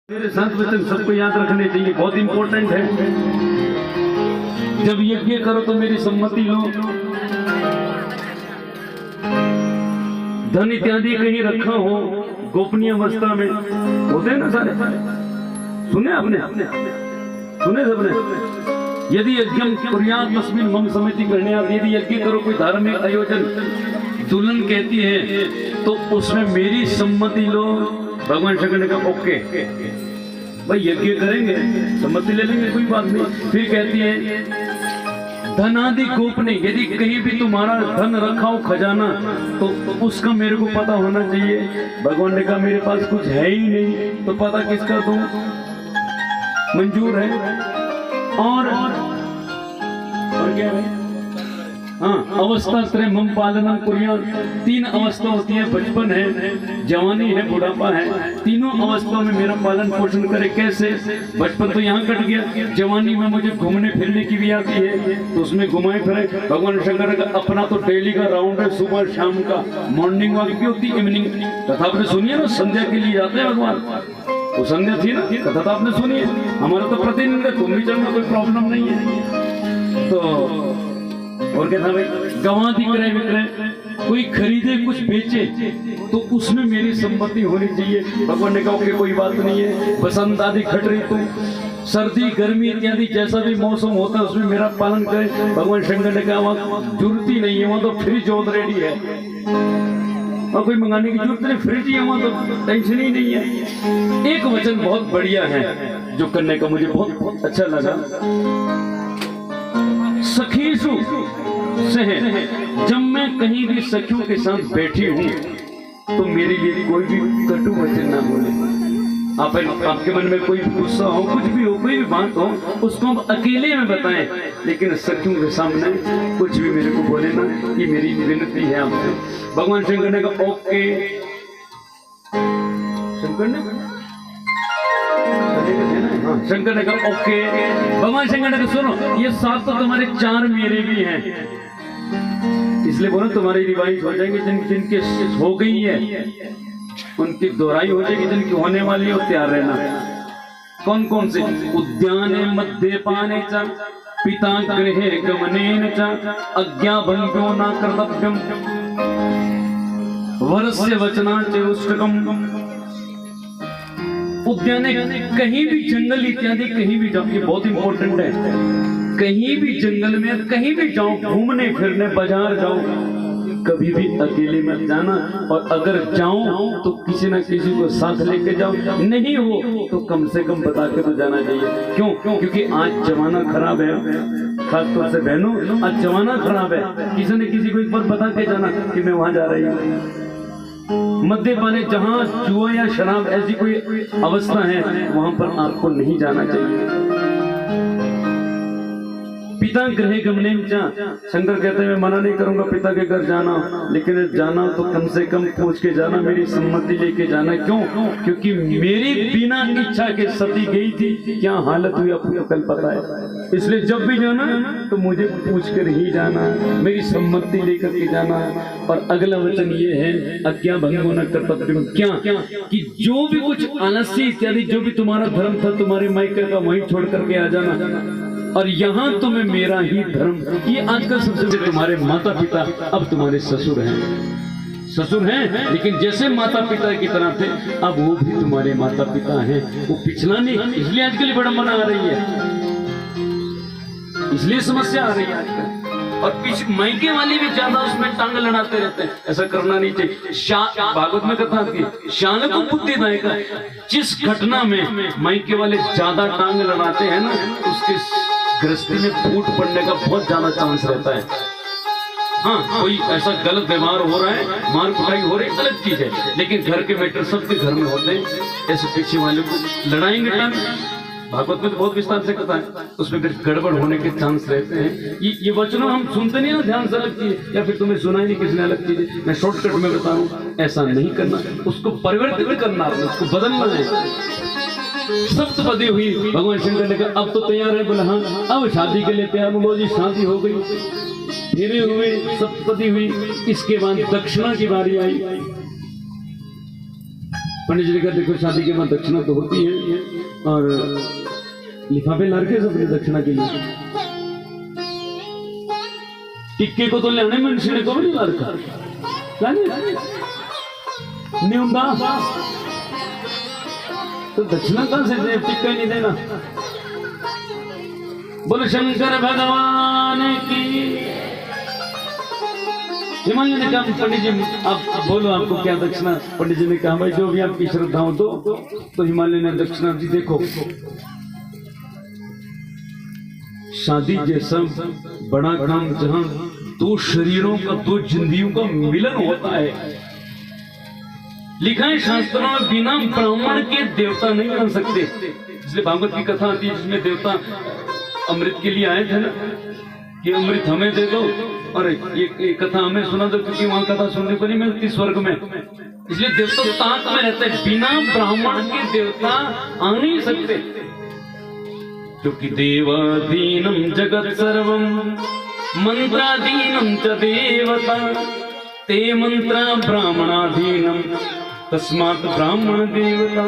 मेरे संत वचन सबको याद रखने चाहिए, बहुत इंपॉर्टेंट है। जब यज्ञ करो तो मेरी सम्मति लो। धन इत्यादि कहीं रखा हो गोपनीय अवस्था में, होते हैं ना सारे, सुने आपने, सुने सबने। यदि यज्ञ कुर्यात् तस्मिन् मम समिति करने, यदि यज्ञ करो कोई धार्मिक आयोजन दुल्हन कहती है तो उसमें मेरी सम्मति लो। भगवान शंकर ने कहा ओके भाई, यज्ञ करेंगे सम्मति ले लेंगे, कोई बात नहीं। फिर कहती है धनादि गोपनीय, यदि कहीं भी तुम्हारा धन रखा हो खजाना तो उसका मेरे को पता होना चाहिए। भगवान ने कहा मेरे पास कुछ है ही नहीं तो पता किसका दूं, मंजूर है। और क्या है, हाँ, अवस्था त्रय मम पालनम कुर्यात्। तीन अवस्था होती है, बचपन है, जवानी है, बुढ़ापा है। तीनों अवस्थाओं में मेरा पालन पोषण करे। कैसे? बचपन तो यहाँ कट गया, जवानी में मुझे घूमने फिरने की भी आती है तो उसमें घुमाए फिरे। भगवान शंकर का अपना तो डेली का राउंड है, सुबह शाम का। मॉर्निंग वॉक भी होती, इवनिंग कथा आपने सुनिए ना, संध्या के लिए जाते हैं भगवान, वो संध्या थी ना, कथा तो आपने सुनी है। हमारा तो प्रतिदिन है, तुम भी चलना, कोई प्रॉब्लम नहीं है। तो और क्या था भाई, गवादी क्रय विक्रय, कोई खरीदे कुछ बेचे तो उसमें मेरी सम्मति होनी चाहिए। भगवान ने कहा ओके कोई बात नहीं है। बसंत आदि खट रही तो सर्दी गर्मी इत्यादि जैसा भी मौसम होता है उसमें मेरा पालन करे। भगवान शंकर ने कहा वहाँ जरूरत ही नहीं है, वहाँ तो फ्रिज ऑलरेडी है और कोई मंगाने की जरूरत नहीं, फ्रिज ही है वहाँ, तो टेंशन ही नहीं है। एक वचन बहुत बढ़िया है जो करने का मुझे बहुत अच्छा लगा। सखीसु से है, जब मैं कहीं भी सखियों के साथ बैठी हूँ तो मेरे लिए कोई भी कटु वचन ना बोले। आपके मन में कोई गुस्सा हो, कुछ भी हो, कोई भी बात हो, उसको हम अकेले में बताएं, लेकिन सखियों के सामने कुछ भी मेरे को बोले ना, ये मेरी विनती है आपसे। भगवान शंकर ने कहा ओके। शंकर ने शंकर ने कहा ओके। भगवान शंकर ने कहा सुनो, ये सात तो तुम्हारे, चार मेरे भी हैं, इसलिए बोलो तुम्हारी रिवाइज हो जाएंगे। जिनके हो गई है उनकी दोहराई हो जाएगी, जिनकी होने वाली है तैयार रहना। कौन कौन से? उद्याने मद्यपाने च पिता गृहे गमनेन च अज्ञाभंगो न कर्तव्यम वरस्य वचनाच उष्टकम। उद्याने, कहीं भी जंगल इत्यादि कहीं भी जाओ, ये बहुत इंपॉर्टेंट है। कहीं भी जंगल में कहीं भी जाओ, घूमने फिरने, बाजार जाओ, कभी भी अकेले मत जाना। और अगर जाओ तो किसी ना किसी को साथ लेके जाओ, नहीं हो तो कम से कम बता के तो जाना चाहिए। क्यों? क्योंकि आज जमाना खराब है, खासतौर से बहनों, आज जमाना खराब है। किसी न किसी को एक बार बता के जाना कि मैं वहां जा रही हूँ। मद्यपाने, जहाँ जुआ या शराब ऐसी कोई अवस्था है वहां पर आपको नहीं जाना चाहिए। पिता गृहे गमनेन च, शंकर कहते हैं मैं मना नहीं करूंगा पिता के घर जाना, लेकिन जाना तो कम से कम पूछ के जाना, मेरी सम्मति लेके जाना। क्यों? क्योंकि मेरी बिना इच्छा के सती गई थी, क्या हालत हुई आपको कल पता है। इसलिए जब भी जाना तो मुझे पूछ कर ही जाना, मेरी सम्मति लेकर के जाना। और अगला वचन ये है अज्ञा भंगो न कर्तव्यम। क्या? कि जो भी कुछ आलस्य इत्यादि जो भी तुम्हारा धर्म था तुम्हारे मायके का, वहीं छोड़ करके आ जाना। और यहाँ तुम्हें मेरा ही धर्म, ये आजकल सबसे तुम्हारे माता पिता अब तुम्हारे ससुर हैं, ससुर हैं, लेकिन जैसे माता पिता की तरह थे अब वो भी तुम्हारे माता पिता हैं, वो पिछला नहीं। इसलिए आजकल विडंबना आ रही है, इसलिए समस्या आ रही है आजकल। और मायके वाले भी ज्यादा उसमें टांग लड़ाते रहते हैं, ऐसा करना नहीं चाहिए। भागवत में कथा आती है, शान को बुद्धिदायक। जिस घटना में मायके वाले ज्यादा टांग लड़ाते हैं ना, उसके गृहस्थी में फूट पड़ने का बहुत ज्यादा चांस रहता है। हाँ, कोई ऐसा गलत व्यवहार हो रहा है, मार कुटाई हो रही, अलग चीज है, लेकिन घर के मैटर सबके घर में होते हैं। ऐसे पीछे वाले को लड़ाएंगे टांग, भागवत में तो बहुत विस्तार से कथा है, उसमें फिर गड़बड़ होने के चांस रहते हैं। ये वचनों हम सुनते नहीं ना, ध्यान से अलग चीज, या फिर तुम्हें सुना ही नहीं किसने अलग चीज। मैं शॉर्टकट में बताऊं, ऐसा नहीं करना, उसको परिवर्तित करना, उसको बदलना है। सप्तपदी हुई, भगवान शंकर ने कहा अब तो तैयार है। बोला हाँ, अब शादी के लिए तैयार। बोलो जी शादी हो गई, फेरे हुए, सप्तपदी हुई। इसके बाद दक्षिणा की बारी आई। पंडित जी ने कहा देखो शादी के बाद दक्षिणा तो होती है, और लिफाफे लड़के सब दक्षिणा के लिए। टिक्के को तो लेने में मनुष्य को नहीं लड़का नहीं होता तो दक्षिणा कहां से दे, टिक्का नहीं देना। बोलो शंकर भगवान की। हिमालय ने कहा पंडित जी आप बोलो आपको क्या दक्षिणा। पंडित जी ने कहा भाई जो भी आपकी श्रद्धा हो तो हिमालय ने दक्षिणा दी। देखो शादी जैसा बड़ा काम जहां दो शरीरों का, दो जिंदगियों का मिलन होता है, लिखा है शास्त्रों में बिना ब्राह्मण के देवता नहीं बन सकते। इसलिए भागवत की कथा आती है जिसमें देवता अमृत के लिए आए थे ना कि अमृत हमें दे दो, और ये कथा हमें सुना दो, क्योंकि वहां कथा सुनने को नहीं मिलती स्वर्ग में। इसलिए देवता ताक में रहते हैं, बिना ब्राह्मण के देवता आ नहीं सकते। क्योंकि देवाधीनम जगत सर्वम मंत्राधीनम च देवता ते मंत्रा ब्राह्मणाधीनम तस्मात् ब्राह्मण देवता।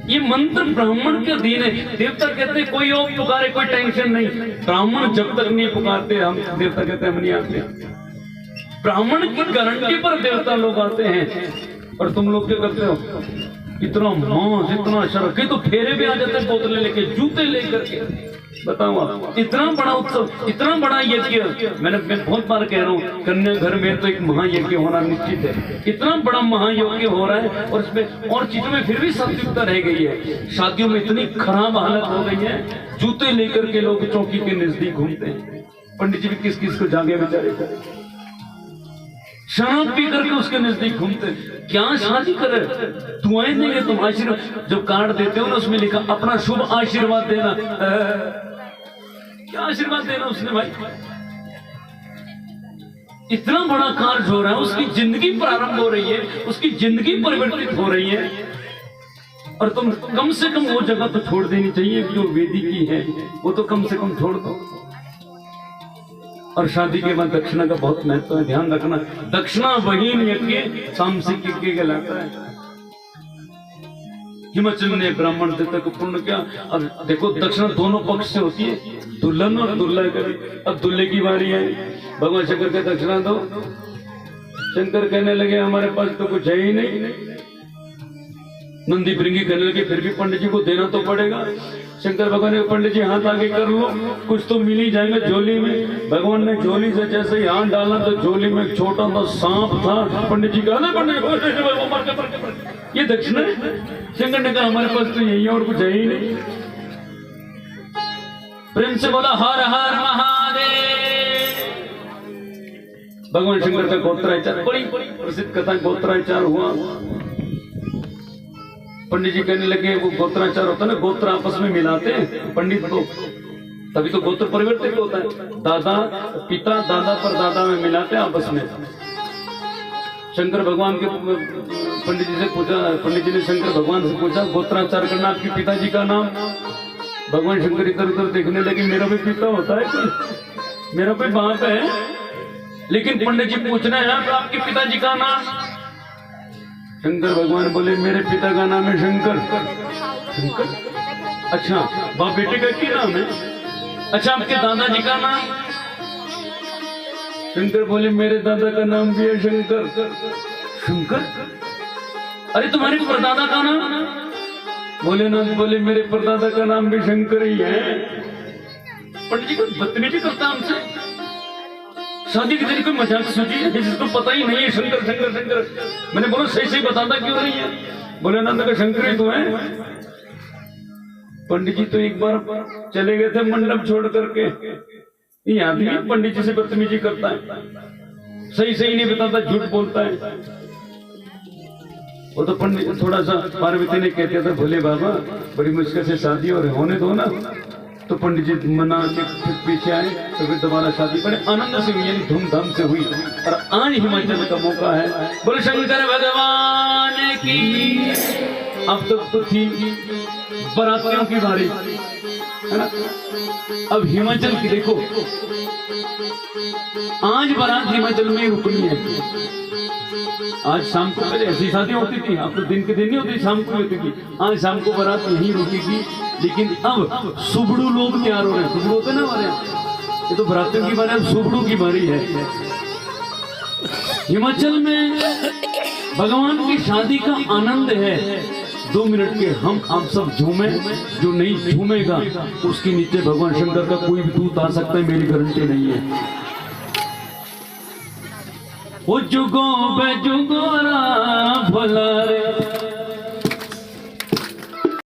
ये मंत्र ब्राह्मण के अधीन है। देवता कहते हैं कोई और पुकारे कोई टेंशन नहीं, ब्राह्मण जब तक नहीं पुकारते हम देवता कहते हम नहीं आते। ब्राह्मण की गारंटी पर देवता लोग आते हैं। और तुम लोग क्या करते हो, इतना मांस इतना शर्क, तो फेरे भी आ जाते हैं बोतलें लेके, जूते लेकर के। बताओ आप, इतना बड़ा उत्सव, इतना बड़ा यज्ञ, मैं बहुत बार कह रहा हूँ कन्या घर में तो एक महायज्ञ होना निश्चित है। इतना बड़ा महायज्ञ हो रहा है और इसमें और चीजों में फिर भी सात्विकता रह गई है। शादियों में इतनी खराब हालत हो गई है, जूते लेकर के लोग चौकी के नजदीक घूमते हैं। पंडित जी भी किस किस को जागे बेचारे, शराब पी करके उसके नजदीक घूमते। क्या शादी करे, दुआएं देंगे तुम, आशीर्वाद जब कार्ड देते हो ना उसमें लिखा अपना शुभ आशीर्वाद देना। क्या आशीर्वाद देना उसने भाई, इतना बड़ा कार्य हो रहा है, उसकी जिंदगी प्रारंभ हो रही है, उसकी जिंदगी परिवर्तित हो रही है, और तुम कम से कम वो जगह तो छोड़ देनी चाहिए जो वेदी की है, वो तो कम से कम छोड़ दो। और शादी के बाद दक्षिणा का बहुत महत्व है, ध्यान रखना। दक्षिणा वही यज्ञ सामसिक यज्ञ कहलाता है। हिमाचल ने ब्राह्मण देवता को पूर्ण किया। अब देखो दक्षिणा दोनों पक्ष से होती है, दुल्हन और दुल्हा कभी। अब दूल्हे की बारी है, भगवान शंकर के दक्षिणा दो। शंकर कहने लगे हमारे पास तो कुछ है ही नहीं। नंदी भृंगी कहने लगे फिर भी पंडित जी को देना तो पड़ेगा। शंकर भगवान ने पंडित जी हाथ आगे कर लो, कुछ तो मिल ही जाएगा झोली में। भगवान ने झोली से जैसे ही हाथ डाला तो झोली में एक छोटा सा सांप था। पंडित जी कहा ये दक्षिणा है। शंकर ने कहा हमारे पास तो यही है और कुछ है ही नहीं। प्रेम से बोला हर हर महादेव। भगवान शंकर का गोत्राचार, बड़ी प्रसिद्ध कथा गोत्राचार हुआ। पंडित जी कहने लगे वो गोत्राचार होता है ना, गोत्र आपस में मिलाते हैं पंडित को, तभी तो गोत्र परिवर्तित होता है। दादा पिता दादा पर दादा में मिलाते हैं आपस में। शंकर भगवान के पंडित जी से पूछा, पंडित जी ने शंकर भगवान से पूछा गोत्राचार करना आपके पिताजी का नाम। भगवान शंकर इधर उधर देखने लगे, मेरा भी पिता होता है कोई, मेरा कोई बाप है, लेकिन पंडित जी पूछ रहे हैं तो आपके पिताजी का नाम। शंकर भगवान बोले मेरे पिता का नाम है शंकर। शंकर? अच्छा, बाप बेटे का क्या नाम है? अच्छा, आपके दादाजी का नाम? शंकर बोले मेरे दादा का नाम भी है शंकर। शंकर? अरे तुम्हारे परदादा का नाम? भोलेनाथ बोले मेरे परदादा का नाम भी शंकर ही है। पंडित जी को बदतमीजी करता हमसे। शादी के दिन कोई मजाक सोची है जिसको पता ही नहीं है शंकर शंकर शंकर। मैंने बोला सही सही बताता क्यों नहीं है? भोलेनाथ का शंकर ही तो है। पंडित जी तो एक बार चले गए थे मंडप छोड़ करके। ये आदमी पंडित जी से बदतमीजी करता है, सही सही नहीं बताता, झूठ बोलता है। वो तो पंडित थोड़ा सा पार्वती ने कहते थे भोले बाबा बड़ी मुश्किल से शादी और होने दो ना, तो पंडित जी मना के पीछे आए, तो फिर दोबारा शादी बड़े आनंद से हुई, यानी धूमधाम से हुई। और आज हिमाचल का मौका है। बोले शंकर भगवान की। अब तक तो थी बारातियों की बारी, है ना। अब हिमाचल की देखो, आज बारात हिमाचल में रुकनी है। आज शाम को, पहले ऐसी शादी होती थी, अब तो दिन के दिन नहीं होती, शाम को होती थी। आज शाम को बारात यहीं रुकेगी, लेकिन अब सुबड़ू लोग तैयार हो रहे हैं। सुबड़ू होते ना हमारे यहाँ, ये तो बारातियों की बारी, अब सुबड़ू की बारी है। हिमाचल में भगवान की शादी का आनंद है। 2 मिनट के हम आप सब झूमे, जो नहीं झूमेगा उसके नीचे भगवान शंकर का कोई भी दूत आ सकता है, मेरी गारंटी नहीं है। वो जुगो बे जुगोरा भला रे